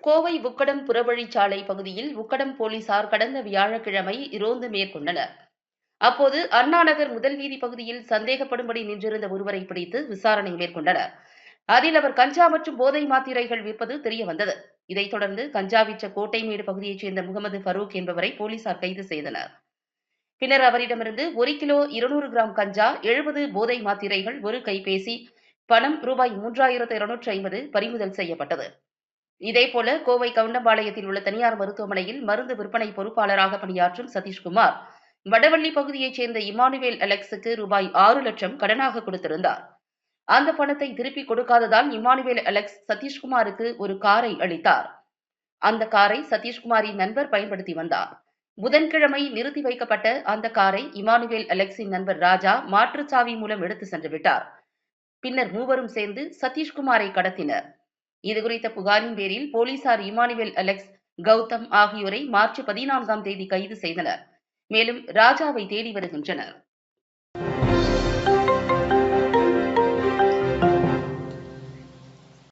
கோவை உக்கடம் புறவழிச்சாலை பகுதியில் உக்கடம் போலீசார் கடந்த வியாழக்கிழமை ரோந்து மேற்கொண்டனர். அப்போது அண்ணாநகர் முதல் வீதி பகுதியில் சந்தேகப்படும்படி நின்றிருந்த ஒருவரை பிடித்து விசாரணை மேற்கொண்டனர். அதில் அவர் கஞ்சா மற்றும் போதை மாத்திரைகள் விற்பது தெரியவந்தது. இதைத் தொடர்ந்து கஞ்சா விற்ற கோட்டைமேடு பகுதியைச் சேர்ந்த முகமது ஃபரூக் என்பவரை போலீசார் கைது செய்தனர். பின்னர் அவரிடமிருந்து 1 கிலோ 200 கிராம் கஞ்சா, 70 போதை மாத்திரைகள், ஒரு கைபேசி, பணம் ரூபாய் 3250 பறிமுதல் செய்யப்பட்டது. இதேபோல கோவை கவுண்டம்பாளையத்தில் உள்ள தனியார் மருத்துவமனையில் மருந்து விற்பனை பொறுப்பாளராக பணியாற்றும் சதீஷ்குமார் வடவள்ளி பகுதியைச் சேர்ந்த இமானுவேல் அலெக்ஸுக்கு ரூபாய் 6 லட்சம் கடனாக கொடுத்திருந்தார். அந்த பணத்தை திருப்பிக் கொடுக்காததால் இமானுவேல் அலெக்ஸ் சதீஷ்குமாருக்கு ஒரு காரை அளித்தார். அந்த காரை சதீஷ்குமாரின் நண்பர் பயன்படுத்தி வந்தார். புதன்கிழமை நிறுத்தி வைக்கப்பட்ட அந்த காரை இமானுவேல் அலெக்ஸின் நண்பர் ராஜா மாற்றுச்சாவி மூலம் எடுத்து சென்று விட்டார். பின்னர் மூவரும் சேர்ந்து சதீஷ்குமாரை கடத்தினர். இதுகுறித்த புகாரின் பேரில் போலீசார் இமானுவேல் அலெக்ஸ், கௌதம் ஆகியோரை மார்ச் 14ஆம் தேதி கைது செய்தனர். மேலும் ராஜாவை தேடி வருகின்றனர்.